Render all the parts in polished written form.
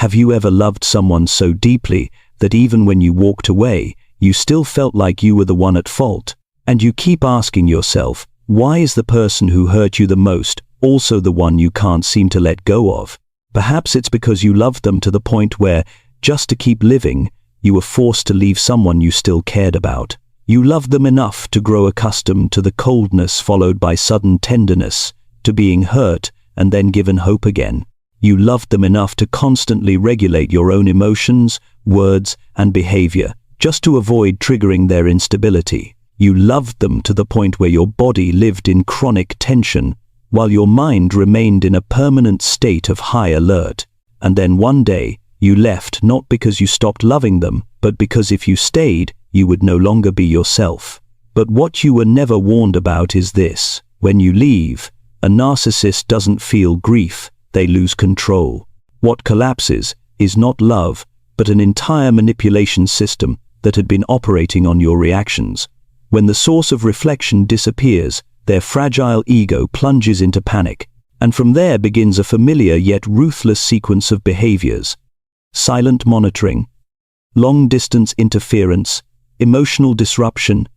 Have you ever loved someone so deeply that even when you walked away, you still felt like you were the one at fault? And you keep asking yourself, why is the person who hurt you the most also the one you can't seem to let go of? Perhaps it's because you loved them to the point where, just to keep living, you were forced to leave someone you still cared about. You loved them enough to grow accustomed to the coldness followed by sudden tenderness, to being hurt and then given hope again. You loved them enough to constantly regulate your own emotions, words, and behavior, just to avoid triggering their instability. You loved them to the point where your body lived in chronic tension, while your mind remained in a permanent state of high alert. And then one day, you left not because you stopped loving them, but because if you stayed, you would no longer be yourself. But what you were never warned about is this: when you leave, a narcissist doesn't feel grief, they lose control. What collapses is not love, but an entire manipulation system that had been operating on your reactions. When the source of reflection disappears, their fragile ego plunges into panic, and from there begins a familiar yet ruthless sequence of behaviors: silent monitoring, long-distance interference, emotional disruption,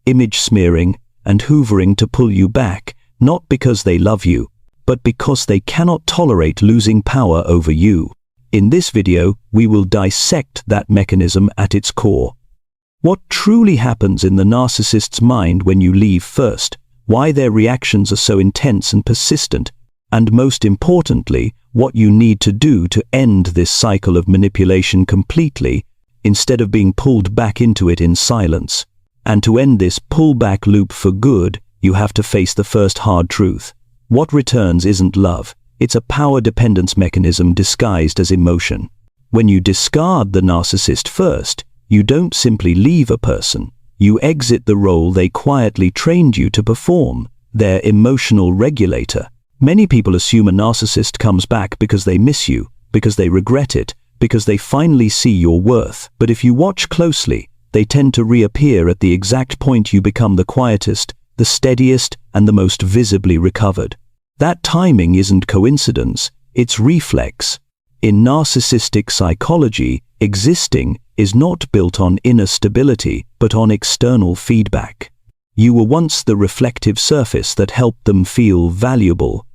image smearing, and hoovering to pull you back, not because they love you, but because they cannot tolerate losing power over you. In this video, we will dissect that mechanism at its core. What truly happens in the narcissist's mind when you leave first, why their reactions are so intense and persistent, and most importantly, what you need to do to end this cycle of manipulation completely, instead of being pulled back into it in silence. And to end this pullback loop for good, you have to face the first hard truth. What returns isn't love, it's a power dependence mechanism disguised as emotion. When you discard the narcissist first, you don't simply leave a person, you exit the role they quietly trained you to perform, their emotional regulator. Many people assume a narcissist comes back because they miss you, because they regret it, because they finally see your worth. But if you watch closely, they tend to reappear at the exact point you become the quietest, the steadiest, and the most visibly recovered. That timing isn't coincidence, it's reflex. In narcissistic psychology, existing is not built on inner stability, but on external feedback. You were once the reflective surface that helped them feel valuable.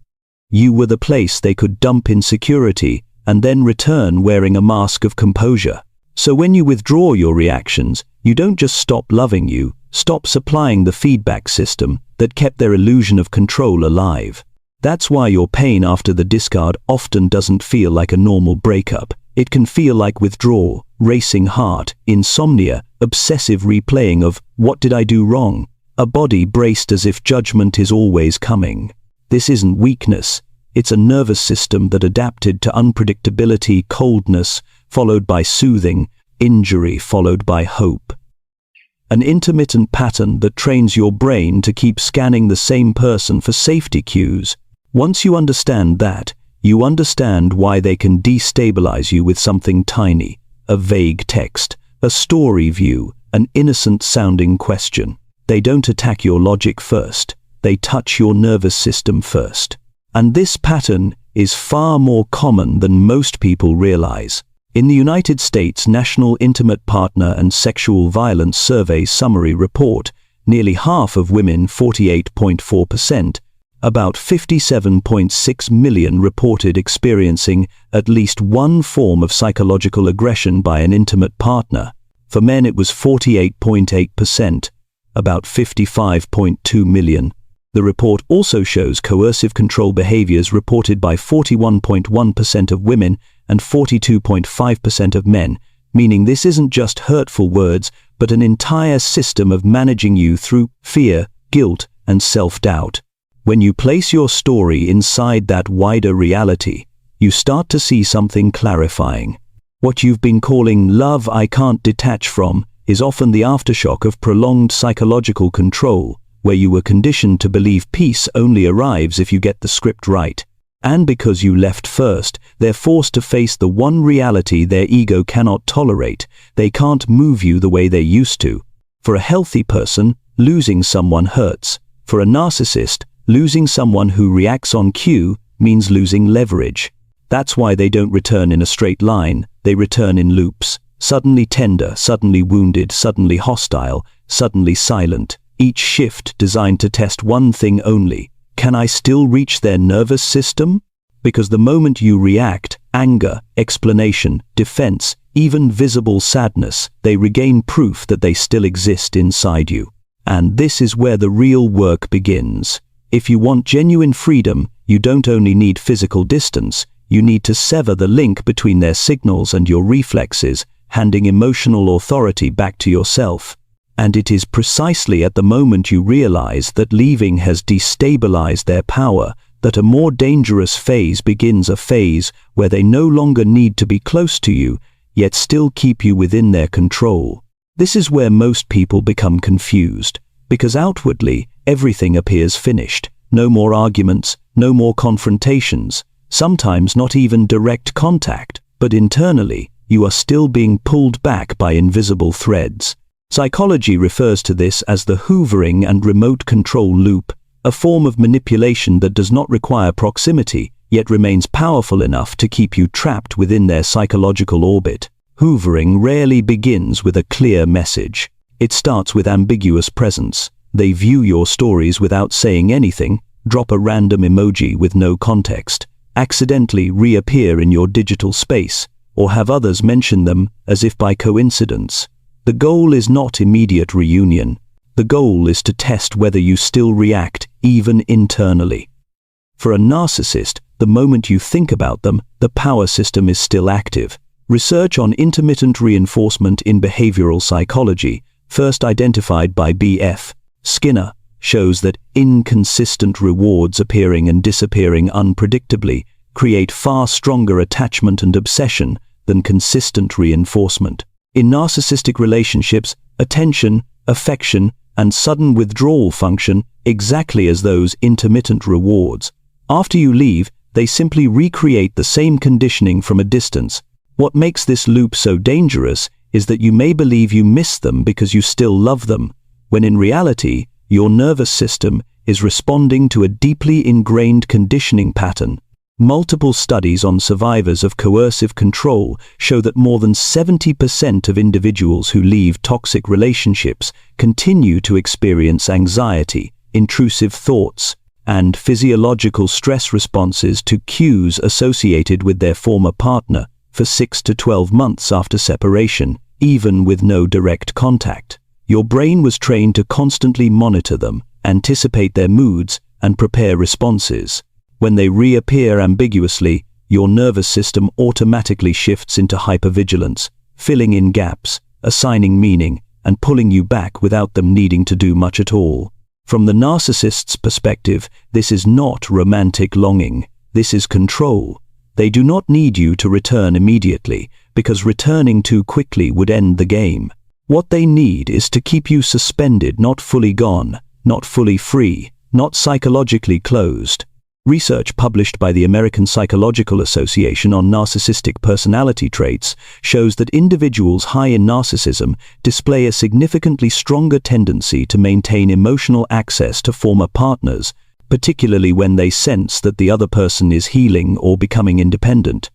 You were the place they could dump insecurity and then return wearing a mask of composure. So when you withdraw your reactions, you don't just stop loving you, stop supplying the feedback system that kept their illusion of control alive. That's why your pain after the discard often doesn't feel like a normal breakup. It can feel like withdrawal, racing heart, insomnia, obsessive replaying of "what did I do wrong?" a body braced as if judgment is always coming. This isn't weakness, it's a nervous system that adapted to unpredictability, coldness, followed by soothing, injury followed by hope. An intermittent pattern that trains your brain to keep scanning the same person for safety cues. Once you understand that, you understand why they can destabilize you with something tiny, a vague text, a story view, an innocent-sounding question. They don't attack your logic first, they touch your nervous system first. And this pattern is far more common than most people realize. In the United States National Intimate Partner and Sexual Violence Survey Summary Report, nearly half of women, 48.4%, about 57.6 million reported experiencing at least one form of psychological aggression by an intimate partner. For men it was 48.8%, about 55.2 million. The report also shows coercive control behaviors reported by 41.1% of women and 42.5% of men, meaning this isn't just hurtful words, but an entire system of managing you through fear, guilt, and self-doubt. When you place your story inside that wider reality, you start to see something clarifying. What you've been calling love I can't detach from is often the aftershock of prolonged psychological control, where you were conditioned to believe peace only arrives if you get the script right. And because you left first, they're forced to face the one reality their ego cannot tolerate. They can't move you the way they used to. For a healthy person, losing someone hurts. For a narcissist, losing someone who reacts on cue means losing leverage. That's why they don't return in a straight line, they return in loops. Suddenly tender, suddenly wounded, suddenly hostile, suddenly silent. Each shift designed to test one thing only. Can I still reach their nervous system? Because the moment you react, anger, explanation, defense, even visible sadness, they regain proof that they still exist inside you. And this is where the real work begins. If you want genuine freedom, you don't only need physical distance, you need to sever the link between their signals and your reflexes, handing emotional authority back to yourself. And it is precisely at the moment you realize that leaving has destabilized their power that a more dangerous phase begins, a phase where they no longer need to be close to you, yet still keep you within their control. This is where most people become confused, because outwardly, everything appears finished. No more arguments, no more confrontations, sometimes not even direct contact, but internally, you are still being pulled back by invisible threads. Psychology refers to this as the hoovering and remote control loop, a form of manipulation that does not require proximity, yet remains powerful enough to keep you trapped within their psychological orbit. Hoovering rarely begins with a clear message. It starts with ambiguous presence. They view your stories without saying anything, drop a random emoji with no context, accidentally reappear in your digital space, or have others mention them as if by coincidence. The goal is not immediate reunion. The goal is to test whether you still react, even internally. For a narcissist, the moment you think about them, the power system is still active. Research on intermittent reinforcement in behavioral psychology, first identified by B.F. Skinner, shows that inconsistent rewards appearing and disappearing unpredictably create far stronger attachment and obsession than consistent reinforcement. In narcissistic relationships, attention, affection, and sudden withdrawal function exactly as those intermittent rewards. After you leave, they simply recreate the same conditioning from a distance. What makes this loop so dangerous is that you may believe you miss them because you still love them, when in reality, your nervous system is responding to a deeply ingrained conditioning pattern. Multiple studies on survivors of coercive control show that more than 70% of individuals who leave toxic relationships continue to experience anxiety, intrusive thoughts, and physiological stress responses to cues associated with their former partner for 6 to 12 months after separation, even with no direct contact. Your brain was trained to constantly monitor them, anticipate their moods, and prepare responses. When they reappear ambiguously, your nervous system automatically shifts into hypervigilance, filling in gaps, assigning meaning, and pulling you back without them needing to do much at all. From the narcissist's perspective, this is not romantic longing, this is control. They do not need you to return immediately, because returning too quickly would end the game. What they need is to keep you suspended, not fully gone, not fully free, not psychologically closed. Research published by the American Psychological Association on narcissistic personality traits shows that individuals high in narcissism display a significantly stronger tendency to maintain emotional access to former partners, particularly when they sense that the other person is healing or becoming independent.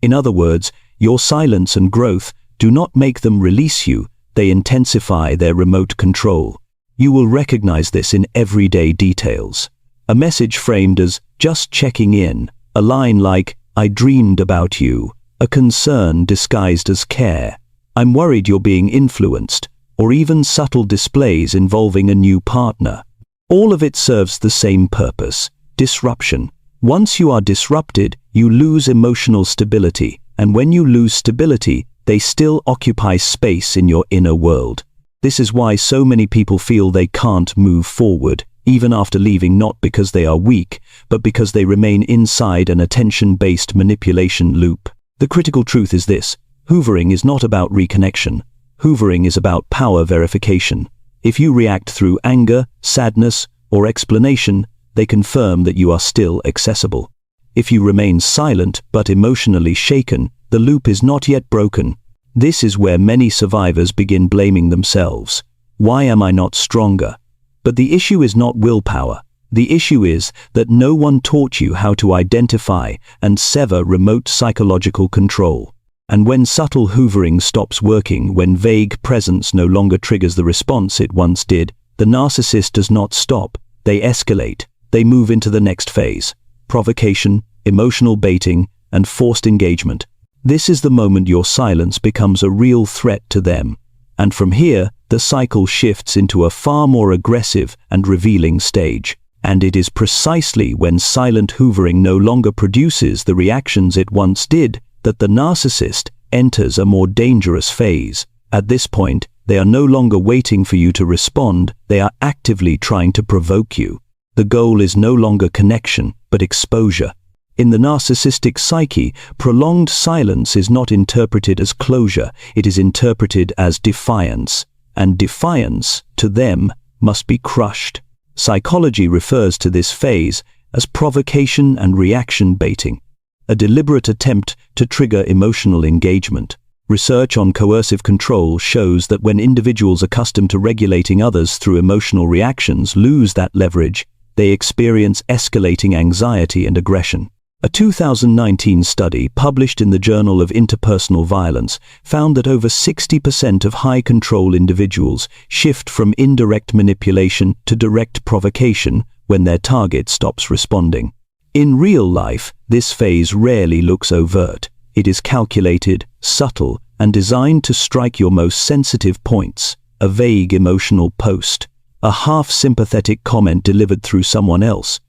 In other words, your silence and growth do not make them release you, they intensify their remote control. You will recognize this in everyday details. A message framed as "just checking in," a line like "I dreamed about you," a concern disguised as care, "I'm worried you're being influenced," or even subtle displays involving a new partner. All of it serves the same purpose: disruption. Once you are disrupted, you lose emotional stability, and when you lose stability, they still occupy space in your inner world. This is why so many people feel they can't move forward, even after leaving, not because they are weak, but because they remain inside an attention-based manipulation loop. The critical truth is this: hoovering is not about reconnection. Hoovering is about power verification. If you react through anger, sadness, or explanation, they confirm that you are still accessible. If you remain silent but emotionally shaken, the loop is not yet broken. This is where many survivors begin blaming themselves. Why am I not stronger? But the issue is not willpower. The issue is that no one taught you how to identify and sever remote psychological control. And when subtle hoovering stops working, when vague presence no longer triggers the response it once did, the narcissist does not stop. They escalate. They move into the next phase: provocation, emotional baiting, and forced engagement. This is the moment your silence becomes a real threat to them. And from here, the cycle shifts into a far more aggressive and revealing stage. And it is precisely when silent hoovering no longer produces the reactions it once did that the narcissist enters a more dangerous phase. At this point, they are no longer waiting for you to respond, they are actively trying to provoke you. The goal is no longer connection, but exposure. In the narcissistic psyche, prolonged silence is not interpreted as closure, it is interpreted as defiance. And defiance, to them, must be crushed. Psychology refers to this phase as provocation and reaction baiting, a deliberate attempt to trigger emotional engagement. Research on coercive control shows that when individuals accustomed to regulating others through emotional reactions lose that leverage, they experience escalating anxiety and aggression. A 2019 study published in the Journal of Interpersonal Violence found that over 60% of high-control individuals shift from indirect manipulation to direct provocation when their target stops responding. In real life, this phase rarely looks overt. It is calculated, subtle, and designed to strike your most sensitive points: a vague emotional post, a half-sympathetic comment delivered through someone else,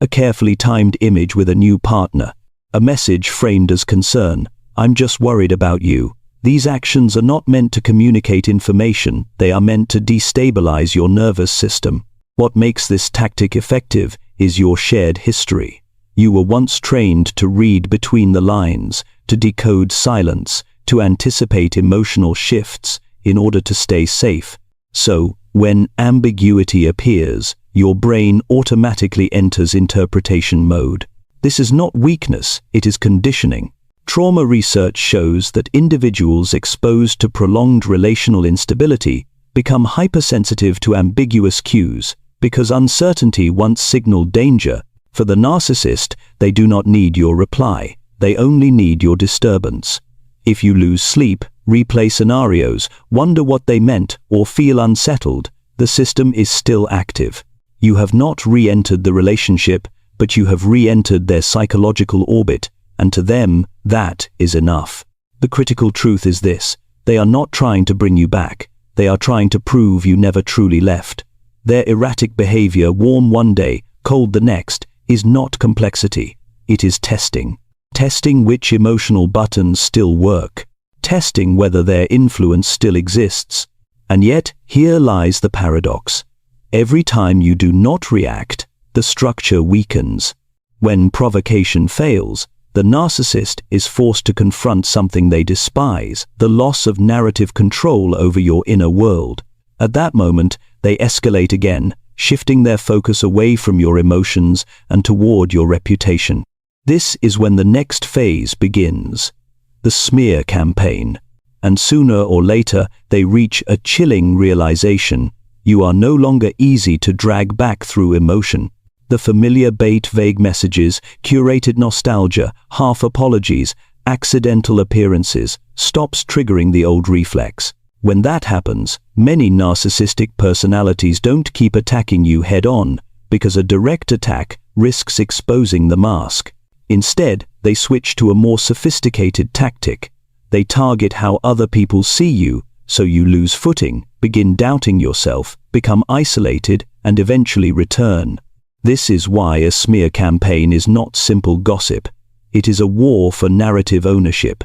a carefully timed image with a new partner, a message framed as concern, "I'm just worried about you." These actions are not meant to communicate information, they are meant to destabilize your nervous system. What makes this tactic effective is your shared history. You were once trained to read between the lines, to decode silence, to anticipate emotional shifts in order to stay safe. So, when ambiguity appears, your brain automatically enters interpretation mode. This is not weakness, it is conditioning. Trauma research shows that individuals exposed to prolonged relational instability become hypersensitive to ambiguous cues because uncertainty once signaled danger. For the narcissist, they do not need your reply, they only need your disturbance. If you lose sleep, replay scenarios, wonder what they meant, or feel unsettled, the system is still active. You have not re-entered the relationship, but you have re-entered their psychological orbit, and to them, that is enough. The critical truth is this: they are not trying to bring you back, they are trying to prove you never truly left. Their erratic behavior, warm one day, cold the next, is not complexity, it is testing. Testing which emotional buttons still work. Testing whether their influence still exists. And yet, here lies the paradox. Every time you do not react, the structure weakens. When provocation fails, the narcissist is forced to confront something they despise, the loss of narrative control over your inner world. At that moment, they escalate again, shifting their focus away from your emotions and toward your reputation. This is when the next phase begins, the smear campaign. And sooner or later, they reach a chilling realization: you are no longer easy to drag back through emotion. The familiar bait, vague messages, curated nostalgia, half apologies, accidental appearances, stops triggering the old reflex. When that happens, many narcissistic personalities don't keep attacking you head-on, because a direct attack risks exposing the mask. Instead, they switch to a more sophisticated tactic. They target how other people see you, so you lose footing, begin doubting yourself, become isolated, and eventually return. This is why a smear campaign is not simple gossip. It is a war for narrative ownership.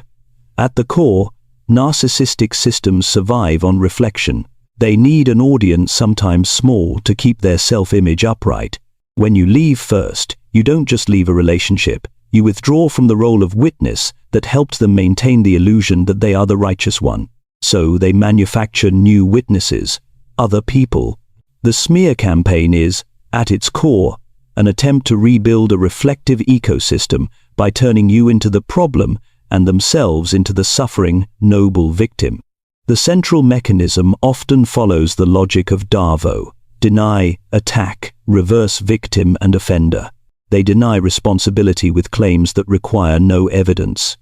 At the core, narcissistic systems survive on reflection. They need an audience, sometimes small, to keep their self-image upright. When you leave first, you don't just leave a relationship. You withdraw from the role of witness that helped them maintain the illusion that they are the righteous one. So they manufacture new witnesses, other people. The smear campaign is, at its core, an attempt to rebuild a reflective ecosystem by turning you into the problem and themselves into the suffering, noble victim. The central mechanism often follows the logic of Darvo. deny, attack, reverse victim and offender. They deny responsibility with claims that require no evidence.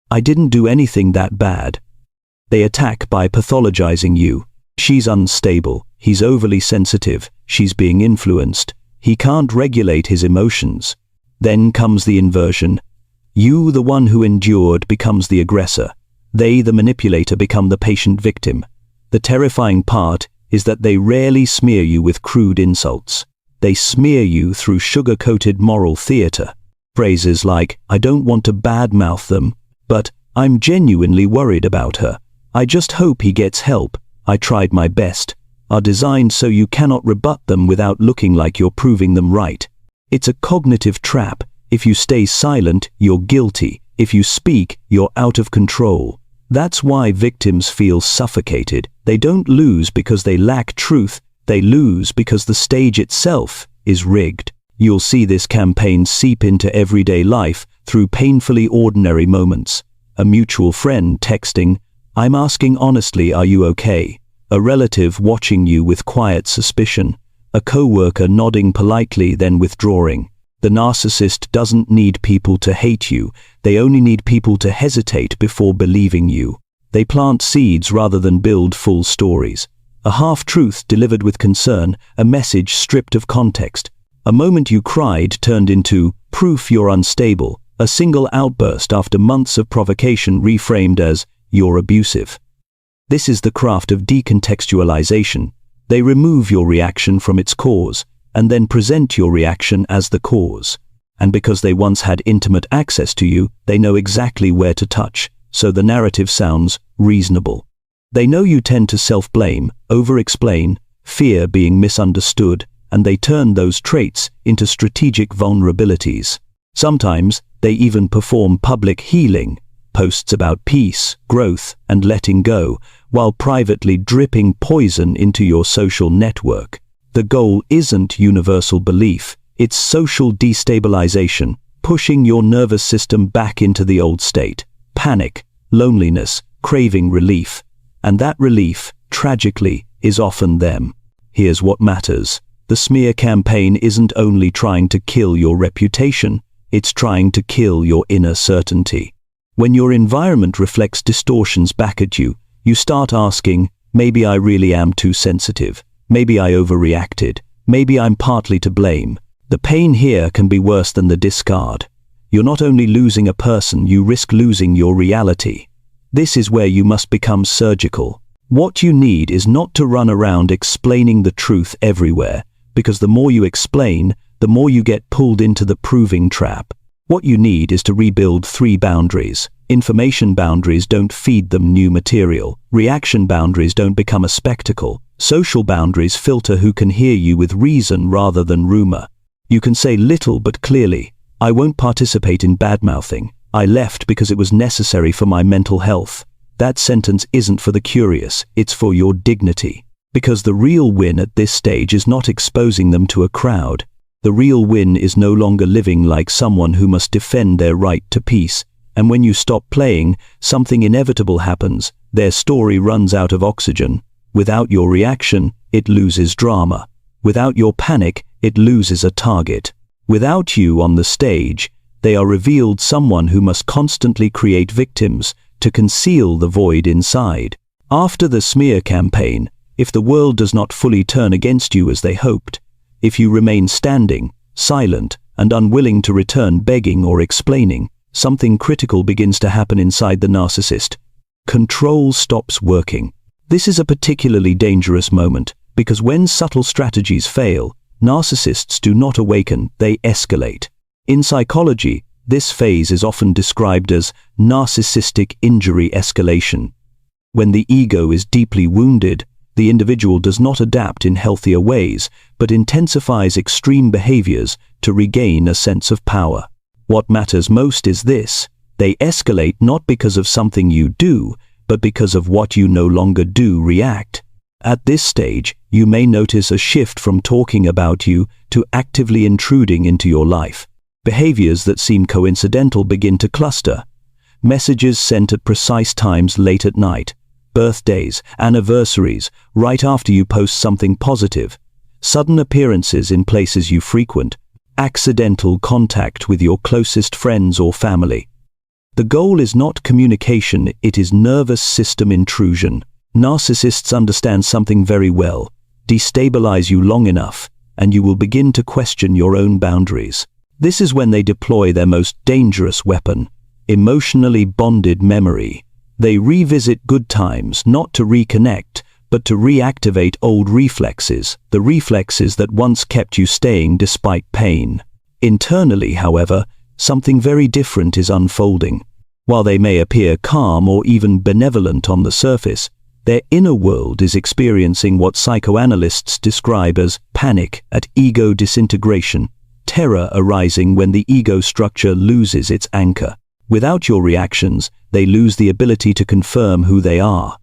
I didn't do anything that bad. They attack by pathologizing you. She's unstable, he's overly sensitive, she's being influenced, he can't regulate his emotions. Then comes the inversion. You, the one who endured, becomes the aggressor. They, the manipulator, become the patient victim. The terrifying part is that they rarely smear you with crude insults. They smear you through sugar-coated moral theater. Phrases like, I don't want to badmouth them, but I'm genuinely worried about her. I just hope he gets help. I tried my best, are designed so you cannot rebut them without looking like you're proving them right. It's a cognitive trap. If you stay silent, you're guilty. If you speak, you're out of control. That's why victims feel suffocated. They don't lose because they lack truth. They lose because the stage itself is rigged. You'll see this campaign seep into everyday life through painfully ordinary moments. A mutual friend texting, I'm asking honestly, are you okay? A relative watching you with quiet suspicion. A coworker nodding politely then withdrawing. The narcissist doesn't need people to hate you. They only need people to hesitate before believing you. They plant seeds rather than build full stories. A half-truth delivered with concern, a message stripped of context. A moment you cried turned into proof you're unstable. A single outburst after months of provocation reframed as you're abusive. This is the craft of decontextualization. They remove your reaction from its cause, and then present your reaction as the cause. And because they once had intimate access to you, they know exactly where to touch, so the narrative sounds reasonable. They know you tend to self-blame, over-explain, fear being misunderstood, and they turn those traits into strategic vulnerabilities. Sometimes, they even perform public healing, posts about peace, growth, and letting go, while privately dripping poison into your social network. The goal isn't universal belief, it's social destabilization, pushing your nervous system back into the old state. Panic, loneliness, craving relief. And that relief, tragically, is often them. Here's what matters. The smear campaign isn't only trying to kill your reputation, it's trying to kill your inner certainty. When your environment reflects distortions back at you, you start asking, maybe I really am too sensitive. Maybe I overreacted. Maybe I'm partly to blame. The pain here can be worse than the discard. You're not only losing a person, you risk losing your reality. This is where you must become surgical. What you need is not to run around explaining the truth everywhere, because the more you explain, the more you get pulled into the proving trap. What you need is to rebuild 3 boundaries. Information boundaries don't feed them new material. Reaction boundaries don't become a spectacle. Social boundaries filter who can hear you with reason rather than rumor. You can say little but clearly, I won't participate in badmouthing. I left because it was necessary for my mental health. That sentence isn't for the curious, it's for your dignity. Because the real win at this stage is not exposing them to a crowd. The real win is no longer living like someone who must defend their right to peace. And when you stop playing, something inevitable happens. Their story runs out of oxygen. Without your reaction, it loses drama. Without your panic, it loses a target. Without you on the stage, they are revealed someone who must constantly create victims to conceal the void inside. After the smear campaign, if the world does not fully turn against you as they hoped, if you remain standing, silent, and unwilling to return begging or explaining, something critical begins to happen inside the narcissist. Control stops working. This is a particularly dangerous moment, because when subtle strategies fail, narcissists do not awaken, they escalate. In psychology, this phase is often described as narcissistic injury escalation. When the ego is deeply wounded, the individual does not adapt in healthier ways, but intensifies extreme behaviors to regain a sense of power. What matters most is this: they escalate not because of something you do, but because of what you no longer do react. At this stage, you may notice a shift from talking about you to actively intruding into your life. Behaviors that seem coincidental begin to cluster. Messages sent at precise times late at night. Birthdays, anniversaries, right after you post something positive. sudden appearances in places you frequent, accidental contact with your closest friends or family. The goal is not communication, it is nervous system intrusion. Narcissists understand something very well. Destabilize you long enough, and you will begin to question your own boundaries. This is when they deploy their most dangerous weapon, emotionally bonded memory. They revisit good times, not to reconnect, but to reactivate old reflexes, the reflexes that once kept you staying despite pain. Internally, however, something very different is unfolding. While they may appear calm or even benevolent on the surface, their inner world is experiencing what psychoanalysts describe as panic at ego disintegration, terror arising when the ego structure loses its anchor. Without your reactions, they lose the ability to confirm who they are.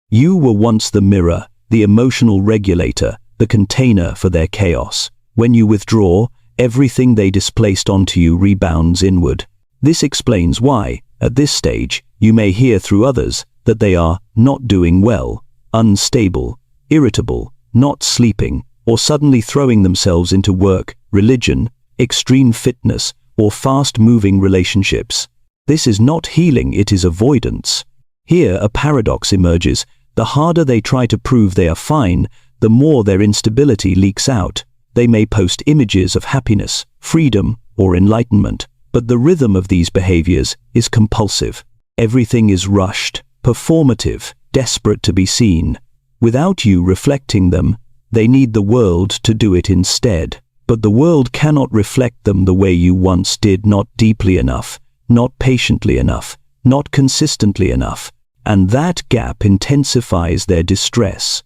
You were once the mirror, the emotional regulator, the container for their chaos. When you withdraw, everything they displaced onto you rebounds inward. This explains why, at this stage, you may hear through others that they are not doing well, unstable, irritable, not sleeping, or suddenly throwing themselves into work, religion, extreme fitness, or fast-moving relationships. This is not healing, it is avoidance. Here a paradox emerges. The harder they try to prove they are fine, the more their instability leaks out. They may post images of happiness, freedom, or enlightenment, but the rhythm of these behaviors is compulsive. Everything is rushed, performative, desperate to be seen. Without you reflecting them, they need the world to do it instead. But the world cannot reflect them the way you once did, not deeply enough, not patiently enough, not consistently enough. And that gap intensifies their distress.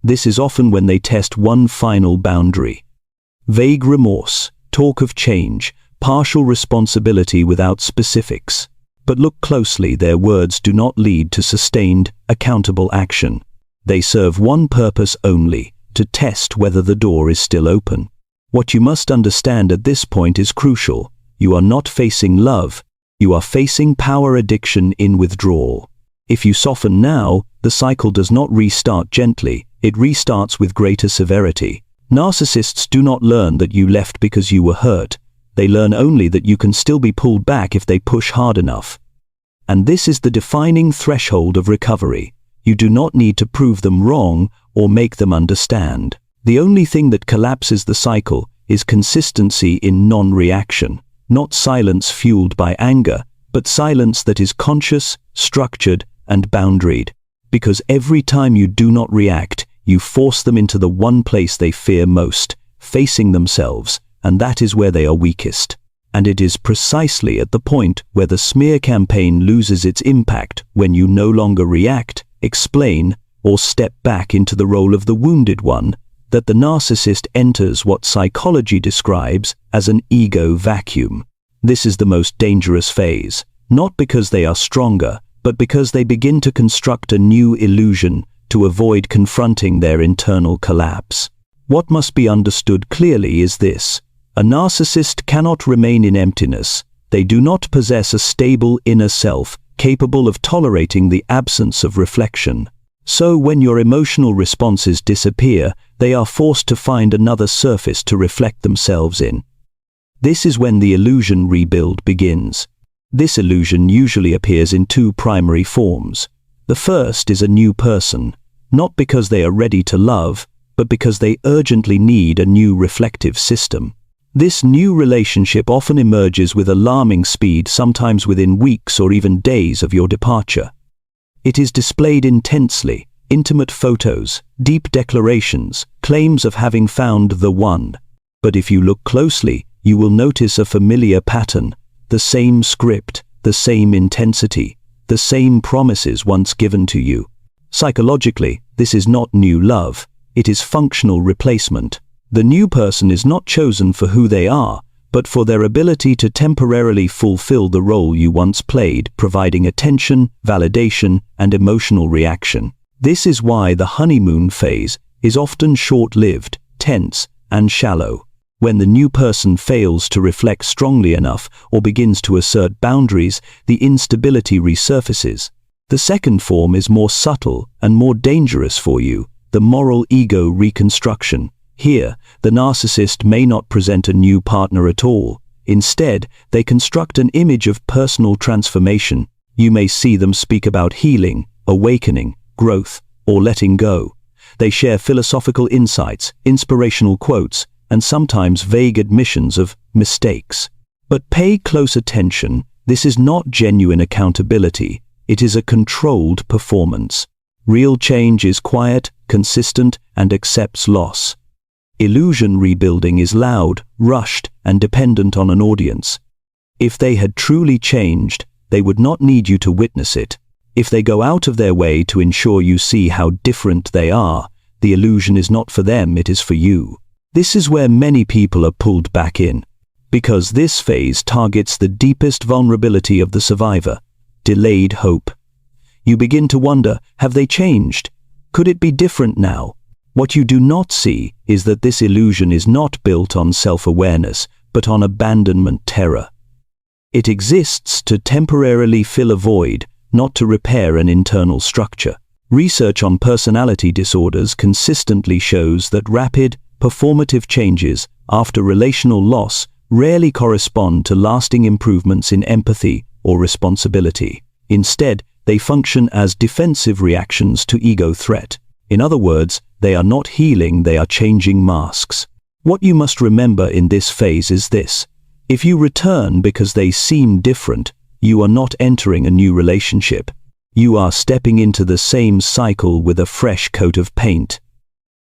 This is often when they test one final boundary. Vague remorse, talk of change, partial responsibility without specifics. But look closely, their words do not lead to sustained, accountable action. They serve one purpose only, to test whether the door is still open. What you must understand at this point is crucial. You are not facing love, you are facing power addiction in withdrawal. If you soften now, the cycle does not restart gently, it restarts with greater severity. Narcissists do not learn that you left because you were hurt. They learn only that you can still be pulled back if they push hard enough. And this is the defining threshold of recovery. You do not need to prove them wrong or make them understand. The only thing that collapses the cycle is consistency in non-reaction, not silence fueled by anger, but silence that is conscious, structured, and boundaried. Because every time you do not react, you force them into the one place they fear most, facing themselves, and that is where they are weakest. And it is precisely at the point where the smear campaign loses its impact, when you no longer react, explain, or step back into the role of the wounded one, that the narcissist enters what psychology describes as an ego vacuum. This is the most dangerous phase, not because they are stronger, but because they begin to construct a new illusion to avoid confronting their internal collapse. What must be understood clearly is this: a narcissist cannot remain in emptiness. They do not possess a stable inner self capable of tolerating the absence of reflection. So when your emotional responses disappear, they are forced to find another surface to reflect themselves in. This is when the illusion rebuild begins. This illusion usually appears in two primary forms. The first is a new person, not because they are ready to love, but because they urgently need a new reflective system. This new relationship often emerges with alarming speed, sometimes within weeks or even days of your departure. It is displayed intensely: intimate photos, deep declarations, claims of having found the one. But if you look closely, you will notice a familiar pattern: the same script, the same intensity, the same promises once given to you. Psychologically, this is not new love, it is functional replacement. The new person is not chosen for who they are, but for their ability to temporarily fulfill the role you once played, providing attention, validation, and emotional reaction. This is why the honeymoon phase is often short-lived, tense, and shallow. When the new person fails to reflect strongly enough or begins to assert boundaries, the instability resurfaces. The second form is more subtle and more dangerous for you: the moral ego reconstruction. Here, the narcissist may not present a new partner at all. Instead, they construct an image of personal transformation. You may see them speak about healing, awakening, growth, or letting go. They share philosophical insights, inspirational quotes, and sometimes vague admissions of mistakes. But pay close attention. This is not genuine accountability. It is a controlled performance. Real change is quiet, consistent, and accepts loss. Illusion rebuilding is loud, rushed, and dependent on an audience. If they had truly changed, they would not need you to witness it. If they go out of their way to ensure you see how different they are, the illusion is not for them, it is for you. This is where many people are pulled back in, because this phase targets the deepest vulnerability of the survivor: delayed hope. You begin to wonder, have they changed? Could it be different now? What you do not see is that this illusion is not built on self-awareness, but on abandonment terror. It exists to temporarily fill a void, not to repair an internal structure. Research on personality disorders consistently shows that rapid, performative changes after relational loss rarely correspond to lasting improvements in empathy or responsibility. Instead, they function as defensive reactions to ego threat. In other words, they are not healing, they are changing masks. What you must remember in this phase is this: if you return because they seem different, you are not entering a new relationship. You are stepping into the same cycle with a fresh coat of paint.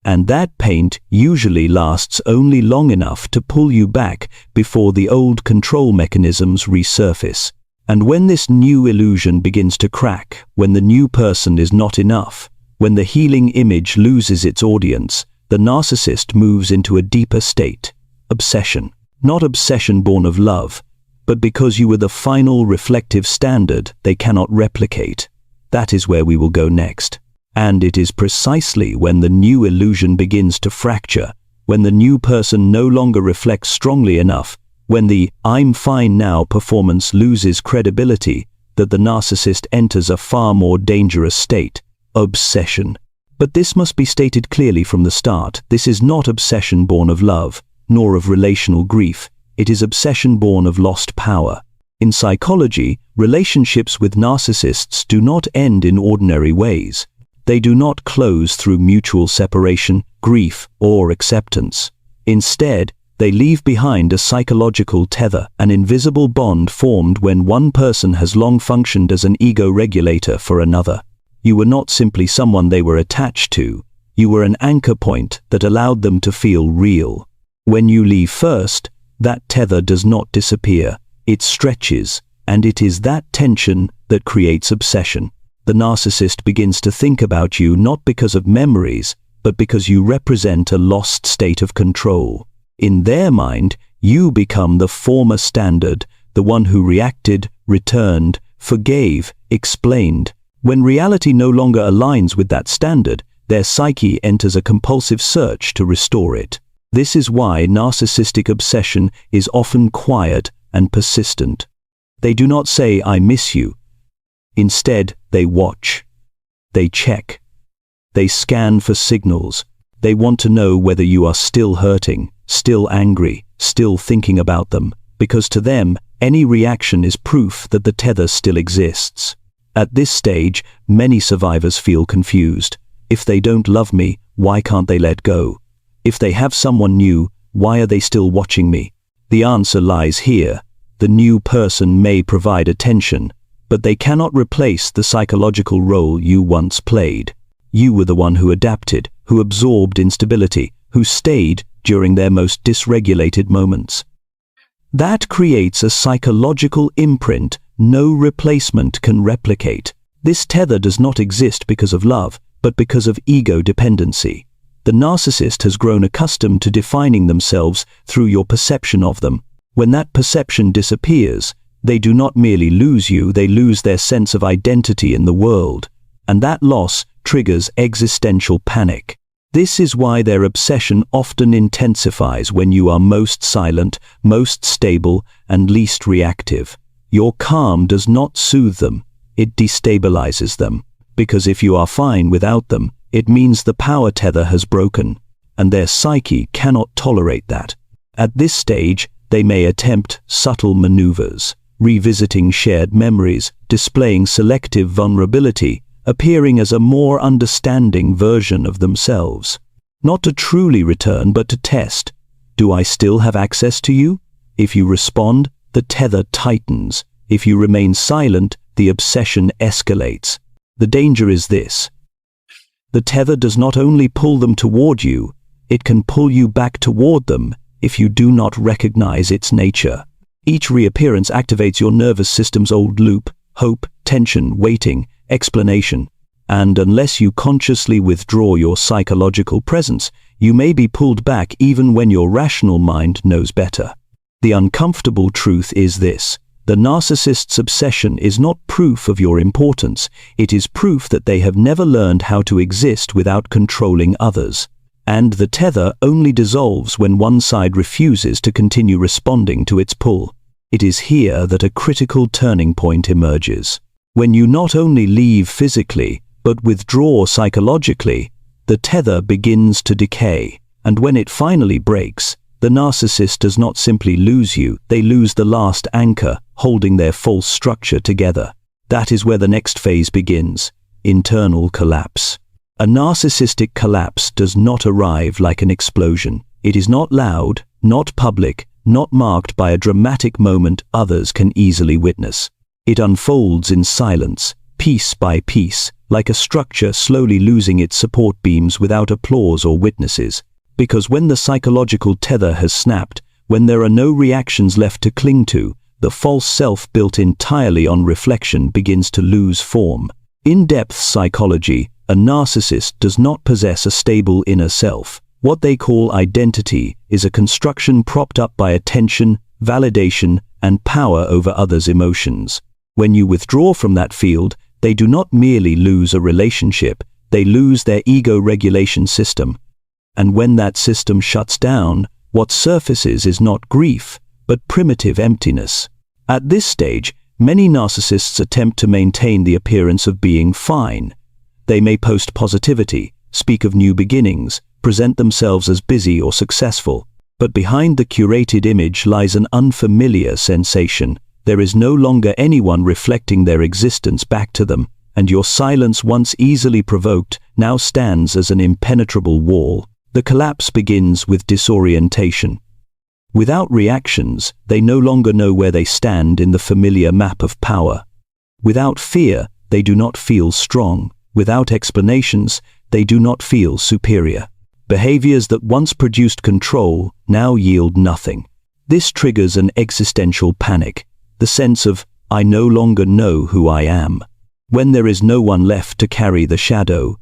And that paint usually lasts only long enough to pull you back before the old control mechanisms resurface. And when this new illusion begins to crack, when the new person is not enough, when the healing image loses its audience, the narcissist moves into a deeper state: obsession. Not obsession born of love, but because you were the final reflective standard they cannot replicate. That is where we will go next. And it is precisely when the new illusion begins to fracture, when the new person no longer reflects strongly enough, when the "I'm fine now" performance loses credibility, that the narcissist enters a far more dangerous state: obsession. But this must be stated clearly from the start. This is not obsession born of love, nor of relational grief. It is obsession born of lost power. In psychology, relationships with narcissists do not end in ordinary ways. They do not close through mutual separation, grief, or acceptance. Instead, they leave behind a psychological tether, an invisible bond formed when one person has long functioned as an ego regulator for another. You were not simply someone they were attached to. You were an anchor point that allowed them to feel real. When you leave first, that tether does not disappear. It stretches, and it is that tension that creates obsession. The narcissist begins to think about you not because of memories, but because you represent a lost state of control. In their mind, you become the former standard, the one who reacted, returned, forgave, explained. When reality no longer aligns with that standard, their psyche enters a compulsive search to restore it. This is why narcissistic obsession is often quiet and persistent. They do not say, "I miss you." Instead, they watch. They check. They scan for signals. They want to know whether you are still hurting, still angry, still thinking about them, because to them, any reaction is proof that the tether still exists. At this stage, many survivors feel confused. If they don't love me, why can't they let go? If they have someone new, why are they still watching me? The answer lies here. The new person may provide attention, but they cannot replace the psychological role you once played. You were the one who adapted, who absorbed instability, who stayed during their most dysregulated moments. That creates a psychological imprint no replacement can replicate. This tether does not exist because of love, but because of ego dependency. The narcissist has grown accustomed to defining themselves through your perception of them. When that perception disappears, they do not merely lose you, they lose their sense of identity in the world. And that loss triggers existential panic. This is why their obsession often intensifies when you are most silent, most stable, and least reactive. Your calm does not soothe them, it destabilizes them. Because if you are fine without them, it means the power tether has broken. and their psyche cannot tolerate that. At this stage, they may attempt subtle maneuvers, revisiting shared memories, displaying selective vulnerability, appearing as a more understanding version of themselves. Not to truly return, but to test. Do I still have access to you? If you respond, the tether tightens. If you remain silent, the obsession escalates. The danger is this. The tether does not only pull them toward you, it can pull you back toward them if you do not recognize its nature. Each reappearance activates your nervous system's old loop: hope, tension, waiting, explanation. And unless you consciously withdraw your psychological presence, you may be pulled back even when your rational mind knows better. The uncomfortable truth is this: the narcissist's obsession is not proof of your importance, it is proof that they have never learned how to exist without controlling others. And the tether only dissolves when one side refuses to continue responding to its pull. It is here that a critical turning point emerges. When you not only leave physically, but withdraw psychologically, the tether begins to decay, and when it finally breaks, the narcissist does not simply lose you, they lose the last anchor holding their false structure together. That is where the next phase begins: internal collapse. A narcissistic collapse does not arrive like an explosion. It is not loud, not public, not marked by a dramatic moment others can easily witness. It unfolds in silence, piece by piece, like a structure slowly losing its support beams without applause or witnesses. Because when the psychological tether has snapped, when there are no reactions left to cling to, the false self built entirely on reflection begins to lose form. In depth psychology, a narcissist does not possess a stable inner self. What they call identity is a construction propped up by attention, validation, and power over others' emotions. When you withdraw from that field, they do not merely lose a relationship, they lose their ego regulation system. And when that system shuts down, what surfaces is not grief, but primitive emptiness. At this stage, many narcissists attempt to maintain the appearance of being fine. They may post positivity, speak of new beginnings, present themselves as busy or successful, but behind the curated image lies an unfamiliar sensation. There is no longer anyone reflecting their existence back to them, and your silence, once easily provoked, now stands as an impenetrable wall. The collapse begins with disorientation. Without reactions, they no longer know where they stand in the familiar map of power. Without fear, they do not feel strong. Without explanations, they do not feel superior. Behaviors that once produced control now yield nothing. This triggers an existential panic, the sense of, I no longer know who I am. When there is no one left to carry the shadow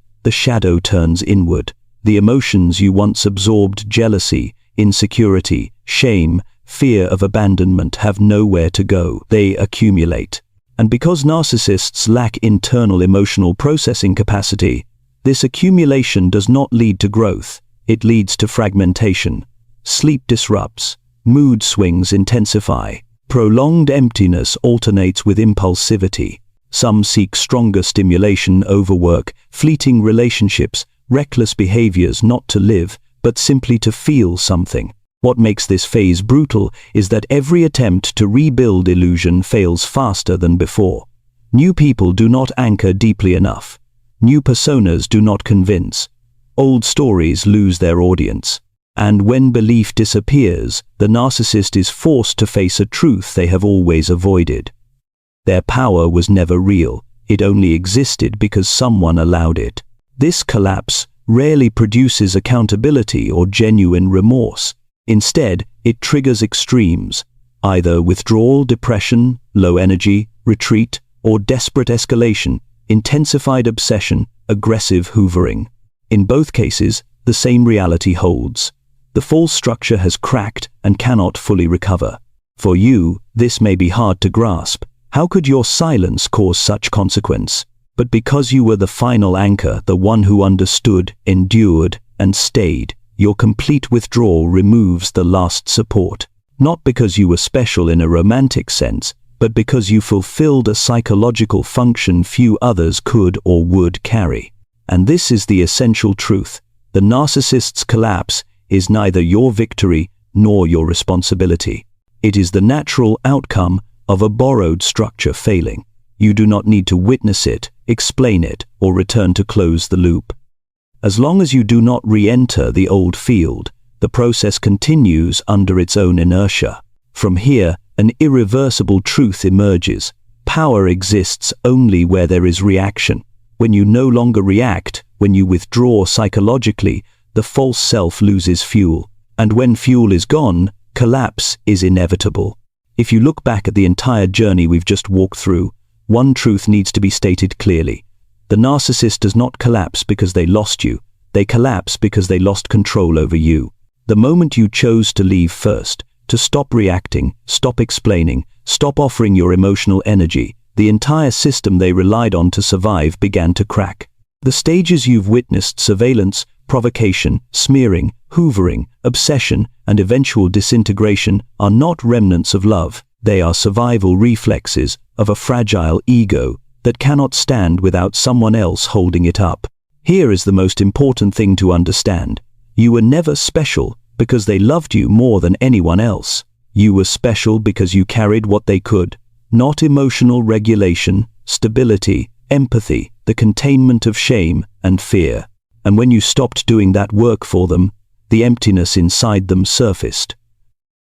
turns inward. The emotions you once absorbed, jealousy, insecurity, shame, fear of abandonment, have nowhere to go. They accumulate. And because narcissists lack internal emotional processing capacity, this accumulation does not lead to growth, it leads to fragmentation. Sleep disrupts, mood swings intensify, prolonged emptiness alternates with impulsivity. Some seek stronger stimulation, overwork, fleeting relationships, reckless behaviors, not to live, but simply to feel something. What makes this phase brutal is that every attempt to rebuild illusion fails faster than before. New people do not anchor deeply enough. New personas do not convince. Old stories lose their audience. And when belief disappears, the narcissist is forced to face a truth they have always avoided. Their power was never real, it only existed because someone allowed it. This collapse rarely produces accountability or genuine remorse. Instead, it triggers extremes, either withdrawal, depression, low energy, retreat, or desperate escalation, intensified obsession, aggressive hoovering. In both cases, the same reality holds. The false structure has cracked and cannot fully recover. For you, this may be hard to grasp. How could your silence cause such consequence? But because you were the final anchor, the one who understood, endured, and stayed, your complete withdrawal removes the last support. Not because you were special in a romantic sense, but because you fulfilled a psychological function few others could or would carry. And this is the essential truth. The narcissist's collapse is neither your victory nor your responsibility. It is the natural outcome of a borrowed structure failing. You do not need to witness it, explain it, or return to close the loop. As long as you do not re-enter the old field, the process continues under its own inertia. From here, an irreversible truth emerges. Power exists only where there is reaction. When you no longer react, when you withdraw psychologically, the false self loses fuel. And when fuel is gone, collapse is inevitable. If you look back at the entire journey we've just walked through, one truth needs to be stated clearly. The narcissist does not collapse because they lost you. They collapse because they lost control over you. The moment you chose to leave first, to stop reacting, stop explaining, stop offering your emotional energy, the entire system they relied on to survive began to crack. The stages you've witnessed, surveillance, provocation, smearing, hoovering, obsession, and eventual disintegration, are not remnants of love. They are survival reflexes of a fragile ego that cannot stand without someone else holding it up. Here is the most important thing to understand. You were never special because they loved you more than anyone else. You were special because you carried what they could, not emotional regulation, stability, empathy, the containment of shame and fear. And when you stopped doing that work for them, the emptiness inside them surfaced.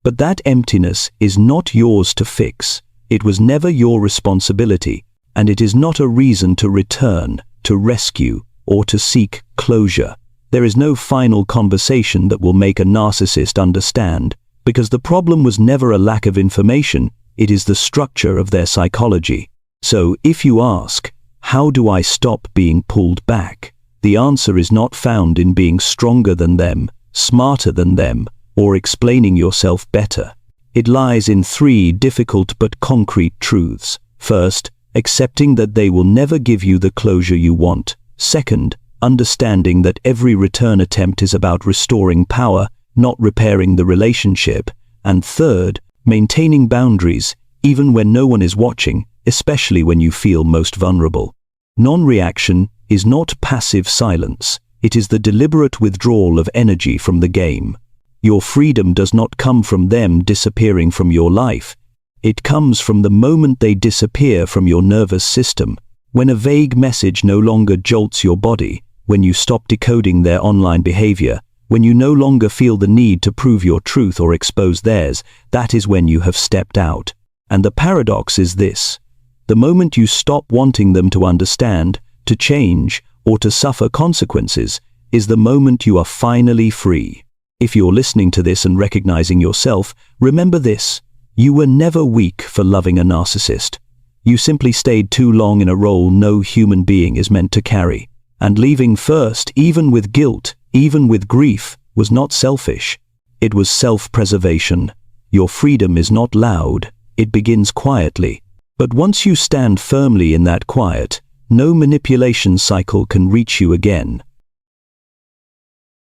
But that emptiness is not yours to fix. It was never your responsibility, and it is not a reason to return, to rescue, or to seek closure. There is no final conversation that will make a narcissist understand, because the problem was never a lack of information, it is the structure of their psychology. So, if you ask, how do I stop being pulled back? The answer is not found in being stronger than them, smarter than them, or explaining yourself better. It lies in three difficult but concrete truths. First, accepting that they will never give you the closure you want. Second, understanding that every return attempt is about restoring power, not repairing the relationship. And third, maintaining boundaries, even when no one is watching, especially when you feel most vulnerable. Non-reaction is not passive silence. It is the deliberate withdrawal of energy from the game. Your freedom does not come from them disappearing from your life. It comes from the moment they disappear from your nervous system. When a vague message no longer jolts your body, when you stop decoding their online behavior, when you no longer feel the need to prove your truth or expose theirs, that is when you have stepped out. And the paradox is this: the moment you stop wanting them to understand, to change, or to suffer consequences, is the moment you are finally free. If you're listening to this and recognizing yourself, remember this: you were never weak for loving a narcissist. You simply stayed too long in a role no human being is meant to carry. And leaving first, even with guilt, even with grief, was not selfish. It was self-preservation. Your freedom is not loud, it begins quietly. But once you stand firmly in that quiet, no manipulation cycle can reach you again.